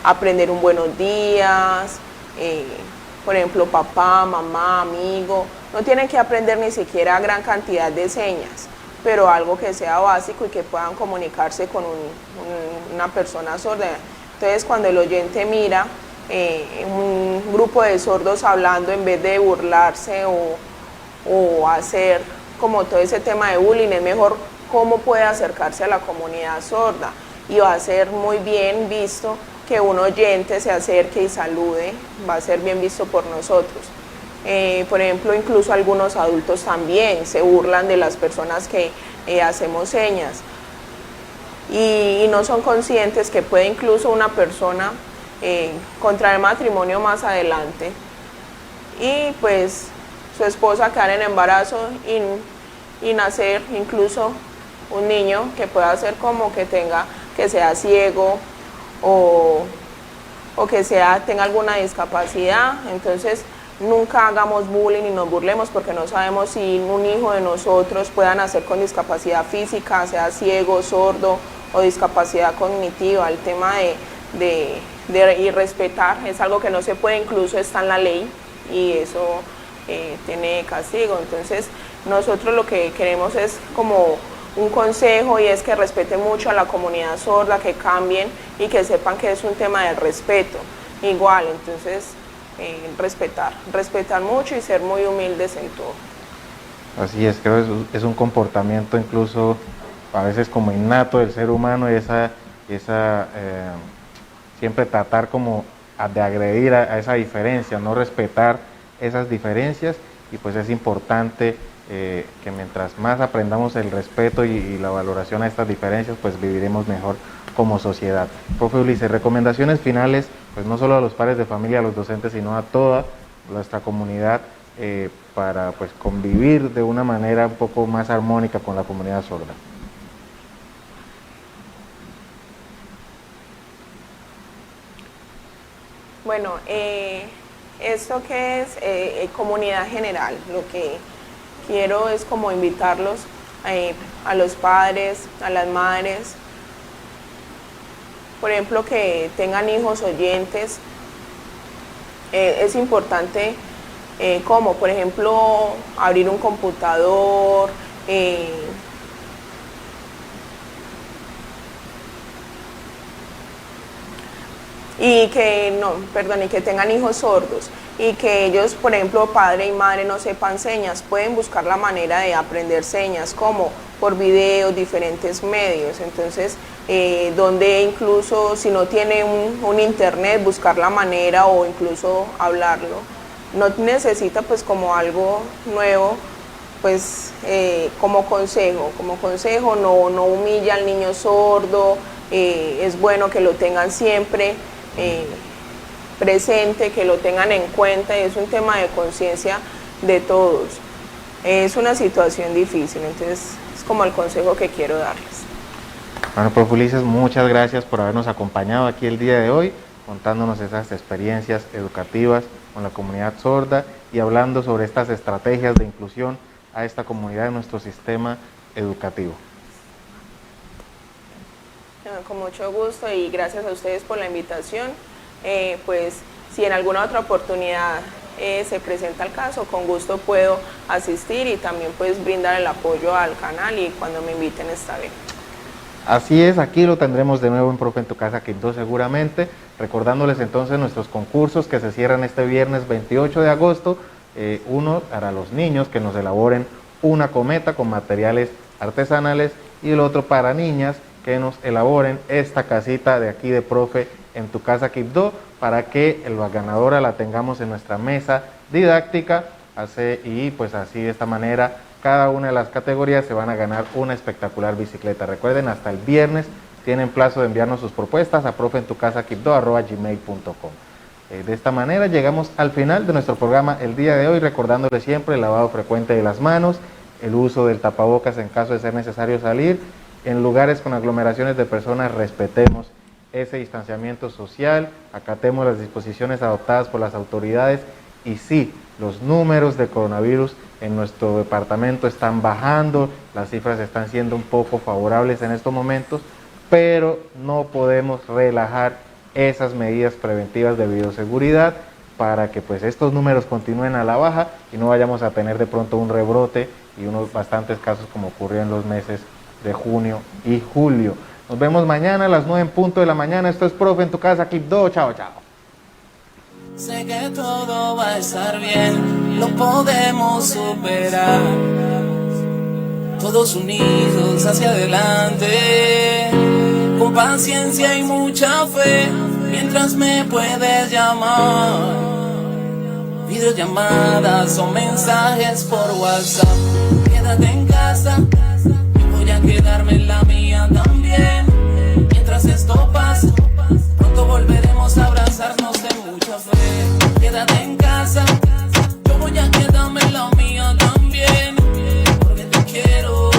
aprender un buenos días, por ejemplo, papá, mamá, amigo, no tienen que aprender ni siquiera gran cantidad de señas, pero algo que sea básico y que puedan comunicarse con una persona sorda. Entonces, cuando el oyente mira un grupo de sordos hablando, en vez de burlarse o hacer como todo ese tema de bullying, es mejor cómo puede acercarse a la comunidad sorda, y va a ser muy bien visto que un oyente se acerque y salude, va a ser bien visto por nosotros. Por ejemplo, incluso algunos adultos también se burlan de las personas que hacemos señas y no son conscientes que puede incluso una persona contraer matrimonio más adelante y pues su esposa quedar en embarazo y nacer incluso un niño que pueda ser como que sea ciego o que tenga alguna discapacidad. Entonces nunca hagamos bullying y nos burlemos, porque no sabemos si un hijo de nosotros pueda nacer con discapacidad física, sea ciego, sordo o discapacidad cognitiva. El tema de irrespetar es algo que no se puede, incluso está en la ley y eso tiene castigo. Entonces nosotros lo que queremos es como un consejo, y es que respeten mucho a la comunidad sorda, que cambien y que sepan que es un tema de respeto igual. Entonces respetar mucho y ser muy humildes en todo. Así es, creo que es un comportamiento incluso a veces como innato del ser humano, y siempre tratar como de agredir a esa diferencia, no respetar esas diferencias, y pues es importante que mientras más aprendamos el respeto y la valoración a estas diferencias, pues viviremos mejor como sociedad. Profe Ulises, recomendaciones finales, pues no solo a los padres de familia, a los docentes, sino a toda nuestra comunidad para pues convivir de una manera un poco más armónica con la comunidad sorda. Bueno, esto que es comunidad general, lo que quiero es como invitarlos a los padres, a las madres, por ejemplo, que tengan hijos oyentes. Es importante como, por ejemplo, abrir un computador, y que tengan hijos sordos, y que ellos, por ejemplo, padre y madre, no sepan señas, pueden buscar la manera de aprender señas, como por videos, diferentes medios. Entonces, donde incluso si no tiene un internet, buscar la manera o incluso hablarlo. No necesita pues como algo nuevo, pues como consejo no humilla al niño sordo. Es bueno que lo tengan siempre presente, que lo tengan en cuenta, y es un tema de conciencia de todos. Es una situación difícil, entonces es como el consejo que quiero darles. Bueno, profe Ulises, muchas gracias por habernos acompañado aquí el día de hoy, contándonos esas experiencias educativas con la comunidad sorda y hablando sobre estas estrategias de inclusión a esta comunidad en nuestro sistema educativo. Con mucho gusto y gracias a ustedes por la invitación. Pues si en alguna otra oportunidad se presenta el caso, con gusto puedo asistir y también pues brindar el apoyo al canal, y cuando me inviten está bien. Así es, aquí lo tendremos de nuevo en Profe en tu Casa Quibdó seguramente, recordándoles entonces nuestros concursos que se cierran este viernes 28 de agosto, uno para los niños que nos elaboren una cometa con materiales artesanales, y el otro para niñas que nos elaboren esta casita de aquí de Profe en tu Casa Quibdó, para que la ganadora la tengamos en nuestra mesa didáctica, y pues así de esta manera cada una de las categorías se van a ganar una espectacular bicicleta. Recuerden, hasta el viernes tienen plazo de enviarnos sus propuestas a profeentucasaquibdo@gmail.com. De esta manera llegamos al final de nuestro programa el día de hoy, recordándole siempre el lavado frecuente de las manos, el uso del tapabocas en caso de ser necesario salir. En lugares con aglomeraciones de personas respetemos ese distanciamiento social, acatemos las disposiciones adoptadas por las autoridades y sí, los números de coronavirus en nuestro departamento están bajando, las cifras están siendo un poco favorables en estos momentos, pero no podemos relajar esas medidas preventivas de bioseguridad para que pues estos números continúen a la baja y no vayamos a tener de pronto un rebrote y unos bastantes casos como ocurrió en los meses de junio y julio. Nos vemos mañana a las 9 en punto de la mañana. Esto es Profe en tu casa, Clip 2. Chao, chao. Sé que todo va a estar bien, lo podemos superar. Todos unidos hacia adelante, con paciencia y mucha fe, mientras me puedes llamar. Videollamadas o mensajes por WhatsApp. Quédate en casa, yo voy a quedarme en la mía también. Mientras esto pasa, pronto volveremos a abrazarnos en mucha fe. Quédate en casa, yo voy a quedarme en la mía también. Porque te quiero,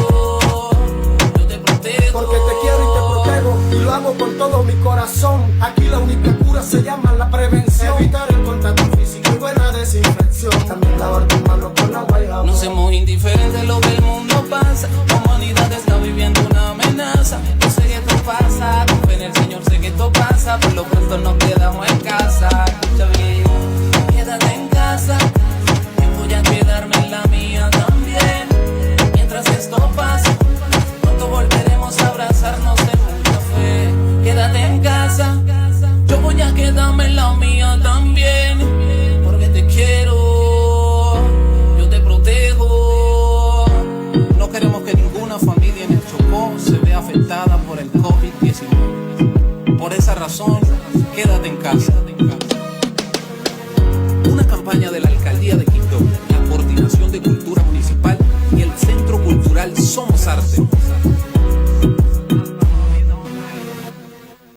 yo te protejo. Porque te quiero y te protejo, y lo hago con todo mi corazón. Aquí la única cura se llama la prevención. Evitar el contacto físico y buena desinfección. También lavar tus manos con agua y jabón. No somos indiferentes lo que el mundo pasa. La humanidad está viviendo una amenaza. Yo sé que esto pasa, con fe en el Señor sé que esto pasa. Por lo pronto nos quedamos en casa. Escucha bien, quédate en casa, yo voy a quedarme en la mía también. Mientras esto pasa, pronto volveremos a abrazarnos de mucha fe. Quédate en casa, yo voy a quedarme en la mía también. Porque te quiero, yo te protejo. No queremos que ninguna familia en el Chocó se vea afectada por el COVID-19. Por esa razón, quédate en casa.